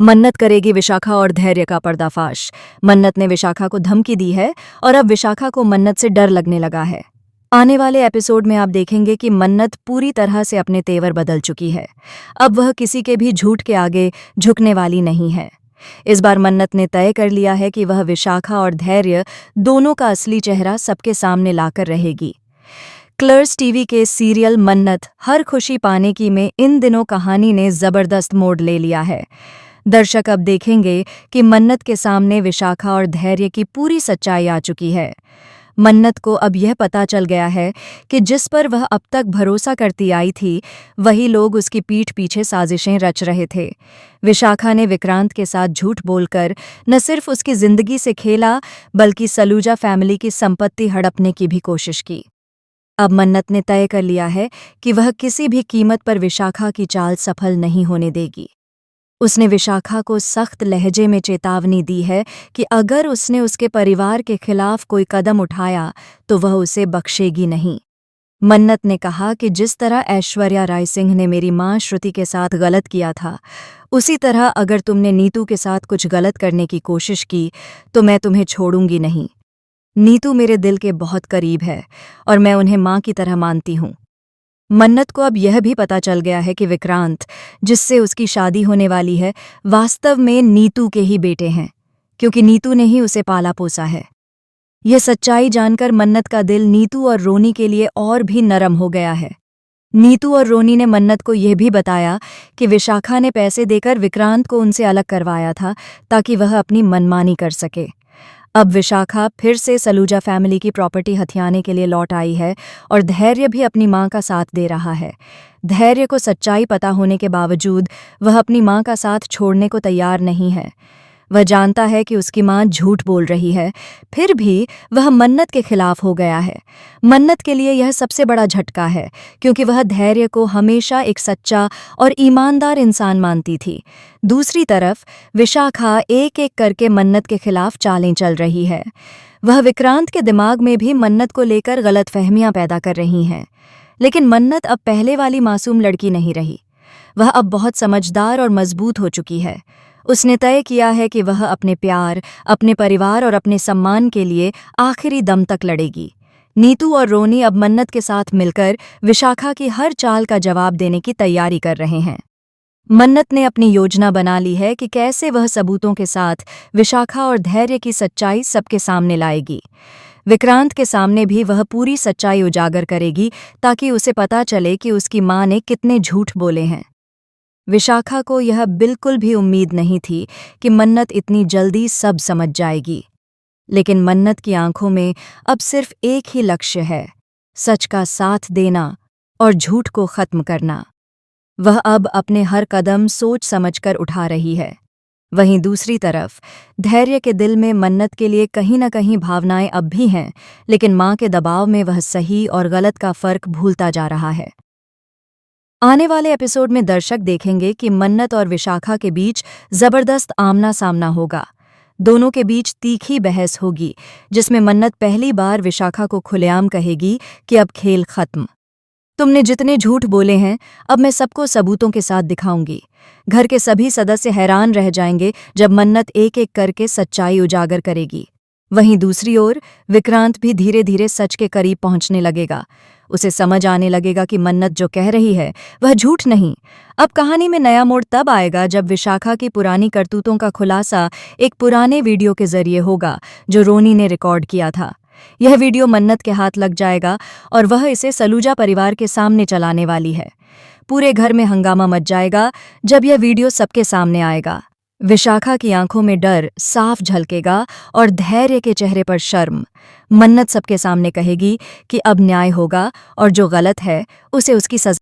मन्नत करेगी विशाखा और धैर्य का पर्दाफाश। मन्नत ने विशाखा को धमकी दी है और अब विशाखा को मन्नत से डर लगने लगा है। आने वाले एपिसोड में आप देखेंगे कि मन्नत पूरी तरह से अपने तेवर बदल चुकी है। अब वह किसी के भी झूठ के आगे झुकने वाली नहीं है। इस बार मन्नत ने तय कर लिया है कि वह विशाखा और धैर्य दोनों का असली चेहरा सबके सामने लाकर रहेगी। कलर्स टीवी के सीरियल मन्नत हर खुशी पाने की में इन दिनों कहानी ने जबरदस्त मोड़ ले लिया है। दर्शक अब देखेंगे कि मन्नत के सामने विशाखा और धैर्य की पूरी सच्चाई आ चुकी है। मन्नत को अब यह पता चल गया है कि जिस पर वह अब तक भरोसा करती आई थी, वही लोग उसकी पीठ पीछे साजिशें रच रहे थे। विशाखा ने विक्रांत के साथ झूठ बोलकर न सिर्फ उसकी जिंदगी से खेला, बल्कि सलूजा फैमिली की संपत्ति हड़पने की भी कोशिश की। अब मन्नत ने तय कर लिया है कि वह किसी भी कीमत पर विशाखा की चाल सफल नहीं होने देगी। उसने विशाखा को सख्त लहजे में चेतावनी दी है कि अगर उसने उसके परिवार के खिलाफ कोई कदम उठाया तो वह उसे बख्शेगी नहीं। मन्नत ने कहा कि जिस तरह ऐश्वर्या राय सिंह ने मेरी मां श्रुति के साथ गलत किया था, उसी तरह अगर तुमने नीतू के साथ कुछ गलत करने की कोशिश की तो मैं तुम्हें छोड़ूंगी नहीं। नीतू मेरे दिल के बहुत करीब है और मैं उन्हें मां की तरह मानती हूं। मन्नत को अब यह भी पता चल गया है कि विक्रांत, जिससे उसकी शादी होने वाली है, वास्तव में नीतू के ही बेटे हैं, क्योंकि नीतू ने ही उसे पाला पोसा है। यह सच्चाई जानकर मन्नत का दिल नीतू और रोनी के लिए और भी नरम हो गया है। नीतू और रोनी ने मन्नत को यह भी बताया कि विशाखा ने पैसे देकर विक्रांत को उनसे अलग करवाया था ताकि वह अपनी मनमानी कर सके। अब विशाखा फिर से सलूजा फैमिली की प्रॉपर्टी हथियाने के लिए लौट आई है और धैर्य भी अपनी मां का साथ दे रहा है। धैर्य को सच्चाई पता होने के बावजूद वह अपनी मां का साथ छोड़ने को तैयार नहीं है। वह जानता है कि उसकी मां झूठ बोल रही है, फिर भी वह मन्नत के खिलाफ हो गया है। मन्नत के लिए यह सबसे बड़ा झटका है, क्योंकि वह धैर्य को हमेशा एक सच्चा और ईमानदार इंसान मानती थी। दूसरी तरफ विशाखा एक एक करके मन्नत के खिलाफ चालें चल रही है। वह विक्रांत के दिमाग में भी मन्नत को लेकर गलतफहमियां पैदा कर रही हैं। लेकिन मन्नत अब पहले वाली मासूम लड़की नहीं रही। वह अब बहुत समझदार और मजबूत हो चुकी है। उसने तय किया है कि वह अपने प्यार, अपने परिवार और अपने सम्मान के लिए आखिरी दम तक लड़ेगी। नीतू और रोनी अब मन्नत के साथ मिलकर विशाखा की हर चाल का जवाब देने की तैयारी कर रहे हैं। मन्नत ने अपनी योजना बना ली है कि कैसे वह सबूतों के साथ विशाखा और धैर्य की सच्चाई सबके सामने लाएगी। विक्रांत के सामने भी वह पूरी सच्चाई उजागर करेगी ताकि उसे पता चले कि उसकी मां ने कितने झूठ बोले हैं। विशाखा को यह बिल्कुल भी उम्मीद नहीं थी कि मन्नत इतनी जल्दी सब समझ जाएगी। लेकिन मन्नत की आंखों में अब सिर्फ एक ही लक्ष्य है, सच का साथ देना और झूठ को खत्म करना। वह अब अपने हर कदम सोच समझकर उठा रही है। वहीं दूसरी तरफ धैर्य के दिल में मन्नत के लिए कहीं न कहीं भावनाएं अब भी हैं, लेकिन मां के दबाव में वह सही और गलत का फर्क भूलता जा रहा है। आने वाले एपिसोड में दर्शक देखेंगे कि मन्नत और विशाखा के बीच जबरदस्त आमना सामना होगा। दोनों के बीच तीखी बहस होगी, जिसमें मन्नत पहली बार विशाखा को खुलेआम कहेगी कि अब खेल खत्म। तुमने जितने झूठ बोले हैं, अब मैं सबको सबूतों के साथ दिखाऊंगी। घर के सभी सदस्य हैरान रह जाएंगे जब मन्नत एक एक करके सच्चाई उजागर करेगी। वहीं दूसरी ओर विक्रांत भी धीरे धीरे सच के करीब पहुंचने लगेगा। उसे समझ आने लगेगा कि मन्नत जो कह रही है वह झूठ नहीं। अब कहानी में नया मोड़ तब आएगा जब विशाखा की पुरानी करतूतों का खुलासा एक पुराने वीडियो के जरिए होगा जो रोनी ने रिकॉर्ड किया था। यह वीडियो मन्नत के हाथ लग जाएगा और वह इसे सलूजा परिवार के सामने चलाने वाली है। पूरे घर में हंगामा मच जाएगा जब यह वीडियो सबके सामने आएगा। विशाखा की आंखों में डर साफ झलकेगा और धैर्य के चेहरे पर शर्म। मन्नत सबके सामने कहेगी कि अब न्याय होगा और जो गलत है उसे उसकी सजा